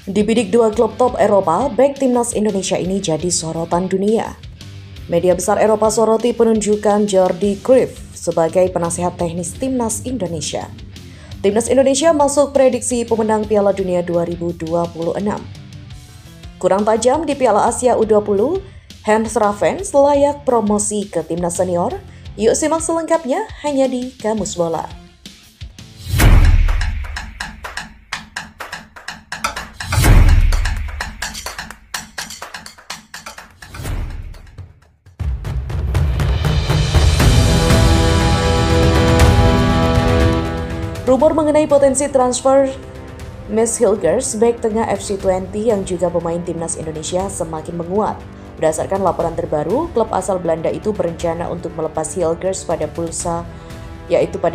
Dibidik dua klub top Eropa, bek timnas Indonesia ini jadi sorotan dunia. Media besar Eropa soroti penunjukan Jordi Cruyff sebagai penasehat teknis timnas Indonesia. Timnas Indonesia masuk prediksi pemenang Piala Dunia 2026. Kurang tajam di Piala Asia U20, Hans Ravens layak promosi ke timnas senior. Yuk simak selengkapnya hanya di Kamus Bola. Rumor mengenai potensi transfer Mads Hilgers, bek tengah FC Twente yang juga pemain timnas Indonesia semakin menguat. Berdasarkan laporan terbaru, klub asal Belanda itu berencana untuk melepas Hilgers pada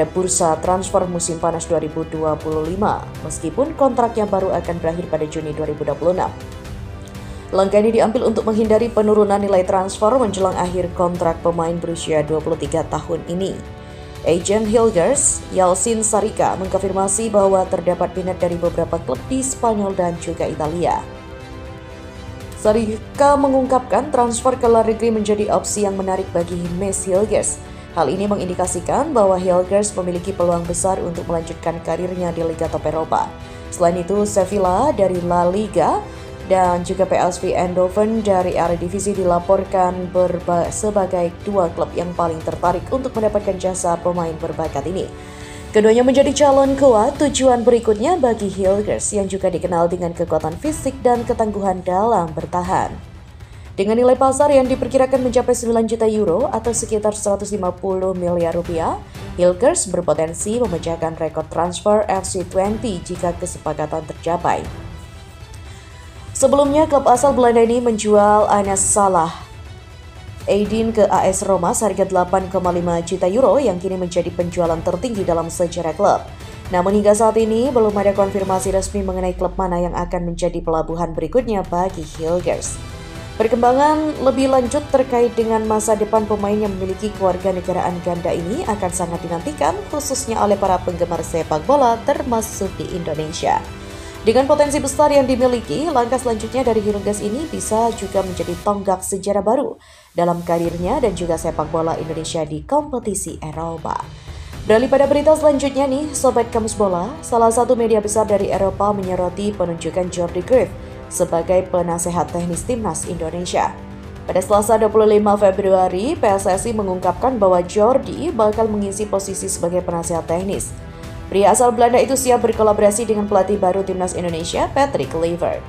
bursa transfer musim panas 2025, meskipun kontrak yang baru akan berakhir pada Juni 2026. Langkah ini diambil untuk menghindari penurunan nilai transfer menjelang akhir kontrak pemain berusia 23 tahun ini. Agen Hilgers, Yalcin Sarika, mengkonfirmasi bahwa terdapat minat dari beberapa klub di Spanyol dan juga Italia. Sarika mengungkapkan transfer ke luar negeri menjadi opsi yang menarik bagi Mads Hilgers. Hal ini mengindikasikan bahwa Hilgers memiliki peluang besar untuk melanjutkan karirnya di Liga Top Eropa. Selain itu, Sevilla dari La Liga dan juga PSV Eindhoven dari Eredivisie dilaporkan sebagai dua klub yang paling tertarik untuk mendapatkan jasa pemain berbakat ini. Keduanya menjadi calon kuat tujuan berikutnya bagi Hilgers yang juga dikenal dengan kekuatan fisik dan ketangguhan dalam bertahan. Dengan nilai pasar yang diperkirakan mencapai 9 juta euro atau sekitar 150 miliar rupiah, Hilgers berpotensi memecahkan rekor transfer FC Twente jika kesepakatan tercapai. Sebelumnya, klub asal Belanda ini menjual Anas Salah Eidin ke AS Roma seharga 8,5 juta euro yang kini menjadi penjualan tertinggi dalam sejarah klub. Namun hingga saat ini belum ada konfirmasi resmi mengenai klub mana yang akan menjadi pelabuhan berikutnya bagi Hilgers. Perkembangan lebih lanjut terkait dengan masa depan pemain yang memiliki kewarganegaraan ganda ini akan sangat dinantikan khususnya oleh para penggemar sepak bola termasuk di Indonesia. Dengan potensi besar yang dimiliki, langkah selanjutnya dari Hilgers ini bisa juga menjadi tonggak sejarah baru dalam karirnya dan juga sepak bola Indonesia di kompetisi Eropa. Beralih pada berita selanjutnya nih, Sobat Kamus Bola, salah satu media besar dari Eropa menyoroti penunjukan Jordi Cruyff sebagai penasehat teknis timnas Indonesia. Pada Selasa 25 Februari, PSSI mengungkapkan bahwa Jordi bakal mengisi posisi sebagai penasehat teknis. Pria asal Belanda itu siap berkolaborasi dengan pelatih baru timnas Indonesia, Patrick Kluivert.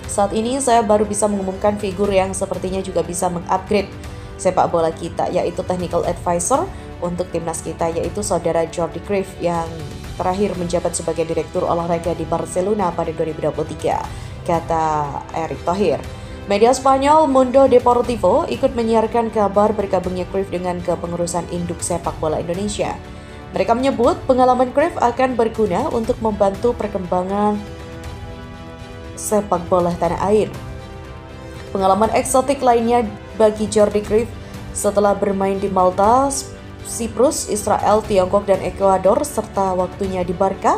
Saat ini saya baru bisa mengumumkan figur yang sepertinya juga bisa mengupgrade sepak bola kita, yaitu technical advisor untuk timnas kita, yaitu saudara Jordi Cruyff yang terakhir menjabat sebagai direktur olahraga di Barcelona pada 2023, kata Erick Thohir. Media Spanyol Mundo Deportivo ikut menyiarkan kabar bergabungnya Cruyff dengan kepengurusan induk sepak bola Indonesia. Mereka menyebut pengalaman Cruyff akan berguna untuk membantu perkembangan sepak bola tanah air. Pengalaman eksotik lainnya bagi Jordi Cruyff setelah bermain di Malta, Siprus, Israel, Tiongkok, dan Ekuador, serta waktunya di Barca.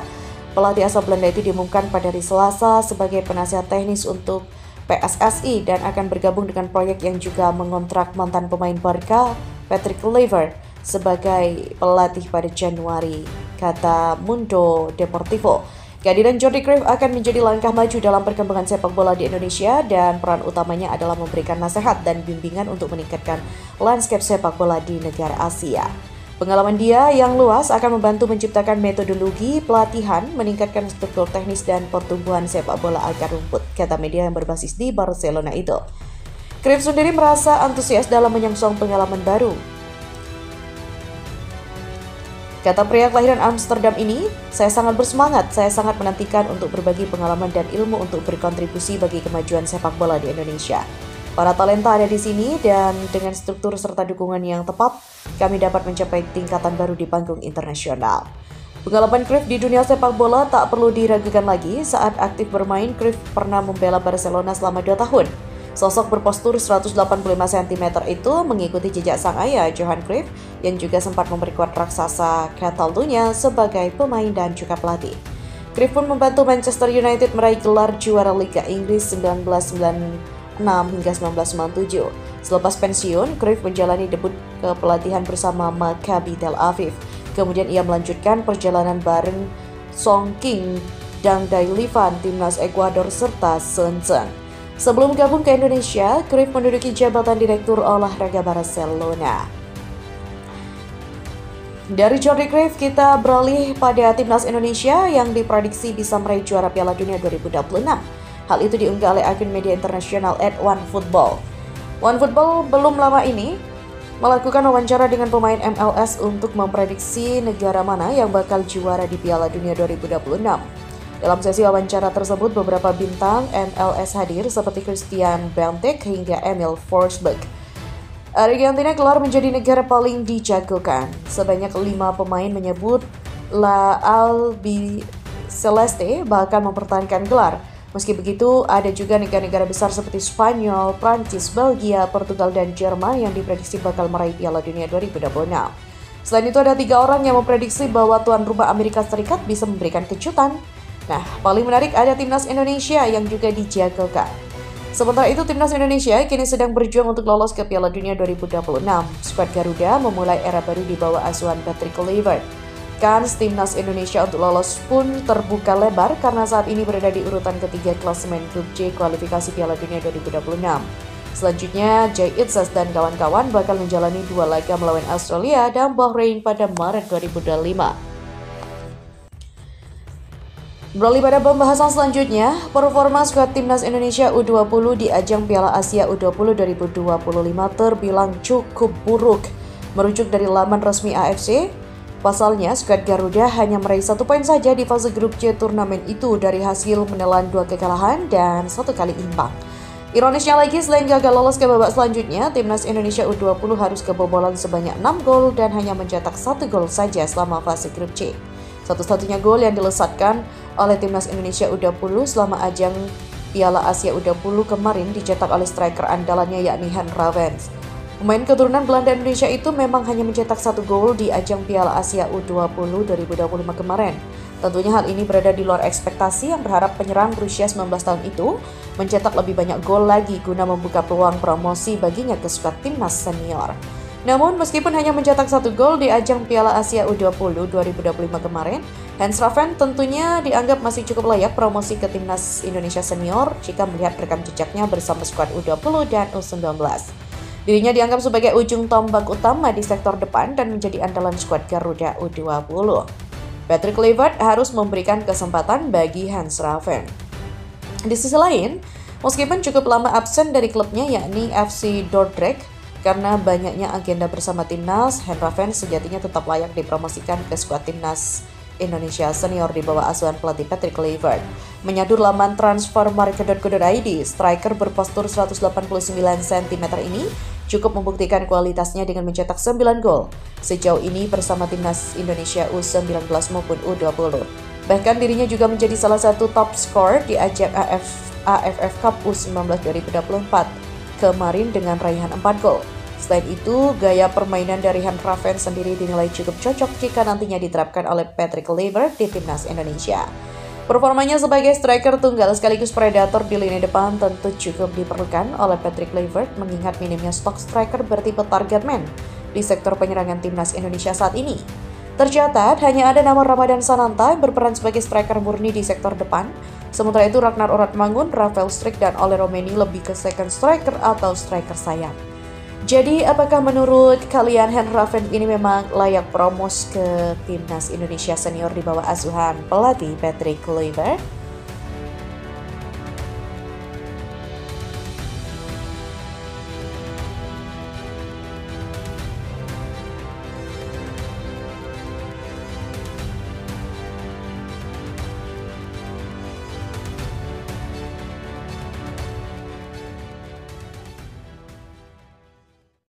Pelatih asal Belanda itu diumumkan pada hari Selasa sebagai penasehat teknis untuk PSSI dan akan bergabung dengan proyek yang juga mengontrak mantan pemain Barca, Patrick Kluivert, sebagai pelatih pada Januari, kata Mundo Deportivo. Kehadiran Jordi Cruyff akan menjadi langkah maju dalam perkembangan sepak bola di Indonesia dan peran utamanya adalah memberikan nasihat dan bimbingan untuk meningkatkan landscape sepak bola di negara Asia. Pengalaman dia yang luas akan membantu menciptakan metodologi pelatihan, meningkatkan struktur teknis dan pertumbuhan sepak bola akar rumput, kata media yang berbasis di Barcelona itu. Cruyff sendiri merasa antusias dalam menyongsong pengalaman baru. Kata pria kelahiran Amsterdam ini, saya sangat bersemangat, saya sangat menantikan untuk berbagi pengalaman dan ilmu untuk berkontribusi bagi kemajuan sepak bola di Indonesia. Para talenta ada di sini dan dengan struktur serta dukungan yang tepat, kami dapat mencapai tingkatan baru di panggung internasional. Pengalaman Cruyff di dunia sepak bola tak perlu diragukan lagi. Saat aktif bermain, Cruyff pernah membela Barcelona selama 2 tahun. Sosok berpostur 185 cm itu mengikuti jejak sang ayah, Johan Cruyff, yang juga sempat memperkuat raksasa Catalunya sebagai pemain dan juga pelatih. Cruyff pun membantu Manchester United meraih gelar juara Liga Inggris 1996 hingga 1997. Selepas pensiun, Cruyff menjalani debut kepelatihan bersama Maccabi Tel Aviv. Kemudian ia melanjutkan perjalanan bareng Song King dan Livan, timnas Ekuador serta Shenzhen. Sebelum gabung ke Indonesia, Cruyff menduduki jabatan Direktur Olahraga Barcelona. Dari Jordi Cruyff kita beralih pada timnas Indonesia yang diprediksi bisa meraih juara Piala Dunia 2026. Hal itu diunggah oleh akun media internasional @OneFootball. OneFootball belum lama ini melakukan wawancara dengan pemain MLS untuk memprediksi negara mana yang bakal juara di Piala Dunia 2026. Dalam sesi wawancara tersebut, beberapa bintang MLS hadir seperti Christian Benteke hingga Emil Forsberg. Argentina keluar menjadi negara paling dijagokan. Sebanyak 5 pemain menyebut La Albiceleste bahkan mempertahankan gelar. Meski begitu, ada juga negara-negara besar seperti Spanyol, Prancis, Belgia, Portugal, dan Jerman yang diprediksi bakal meraih Piala Dunia 2026. Selain itu, ada 3 orang yang memprediksi bahwa tuan rumah Amerika Serikat bisa memberikan kejutan. Nah, paling menarik ada timnas Indonesia yang juga dijagokan. Sementara itu, timnas Indonesia kini sedang berjuang untuk lolos ke Piala Dunia 2026. Skuad Garuda memulai era baru di bawah asuhan Patrick Kluivert. Kans timnas Indonesia untuk lolos pun terbuka lebar karena saat ini berada di urutan ketiga klasemen Grup C kualifikasi Piala Dunia 2026. Selanjutnya, Jay Itzas dan kawan-kawan bakal menjalani 2 laga melawan Australia dan Bahrain pada Maret 2025. Beralih pada pembahasan selanjutnya, performa skuad timnas Indonesia U20 di ajang Piala Asia U20 2025 terbilang cukup buruk. Merujuk dari laman resmi AFC, pasalnya skuad Garuda hanya meraih 1 poin saja di fase grup C turnamen itu dari hasil menelan 2 kekalahan dan 1 kali imbang. Ironisnya lagi, selain gagal lolos ke babak selanjutnya, timnas Indonesia U20 harus kebobolan sebanyak 6 gol dan hanya mencetak 1 gol saja selama fase grup C. Satu-satunya gol yang dilesatkan oleh timnas Indonesia U20 selama ajang Piala Asia U20 kemarin dicetak oleh striker andalannya yakni Henk Ravens. Pemain keturunan Belanda Indonesia itu memang hanya mencetak 1 gol di ajang Piala Asia U20 2025 kemarin. Tentunya hal ini berada di luar ekspektasi yang berharap penyerang berusia 19 tahun itu mencetak lebih banyak gol lagi guna membuka peluang promosi baginya ke skuad timnas senior. Namun, meskipun hanya mencetak 1 gol di ajang Piala Asia U20 2025 kemarin, Henk Ravens tentunya dianggap masih cukup layak promosi ke timnas Indonesia senior jika melihat rekam jejaknya bersama skuad U20 dan U19. Dirinya dianggap sebagai ujung tombak utama di sektor depan dan menjadi andalan skuad Garuda U20. Patrick Kluivert harus memberikan kesempatan bagi Henk Ravens. Di sisi lain, meskipun cukup lama absen dari klubnya yakni FC Dordrecht, karena banyaknya agenda bersama timnas, Henk Ravens sejatinya tetap layak dipromosikan ke skuad timnas Indonesia senior di bawah asuhan pelatih Patrick Kluivert. Menyadur laman transfermarkt.co.id, striker berpostur 189 cm ini cukup membuktikan kualitasnya dengan mencetak 9 gol sejauh ini bersama timnas Indonesia U19 maupun U20. Bahkan dirinya juga menjadi salah satu top skor di ajang AFF Cup U19 2024 kemarin dengan raihan 4 gol. Selain itu, gaya permainan dari Henk Ravens sendiri dinilai cukup cocok jika nantinya diterapkan oleh Patrick Kluivert di timnas Indonesia. Performanya sebagai striker tunggal sekaligus predator di lini depan tentu cukup diperlukan oleh Patrick Kluivert mengingat minimnya stok striker bertipe target man di sektor penyerangan timnas Indonesia saat ini. Tercatat, hanya ada nama Ramadan Sananta yang berperan sebagai striker murni di sektor depan. Sementara itu, Ragnar Oratmangun, Rafael Struijk, dan Ole Romeni lebih ke second striker atau striker sayap. Jadi, apakah menurut kalian Henk Ravens ini memang layak promos ke timnas Indonesia senior di bawah asuhan pelatih Patrick Kluivert?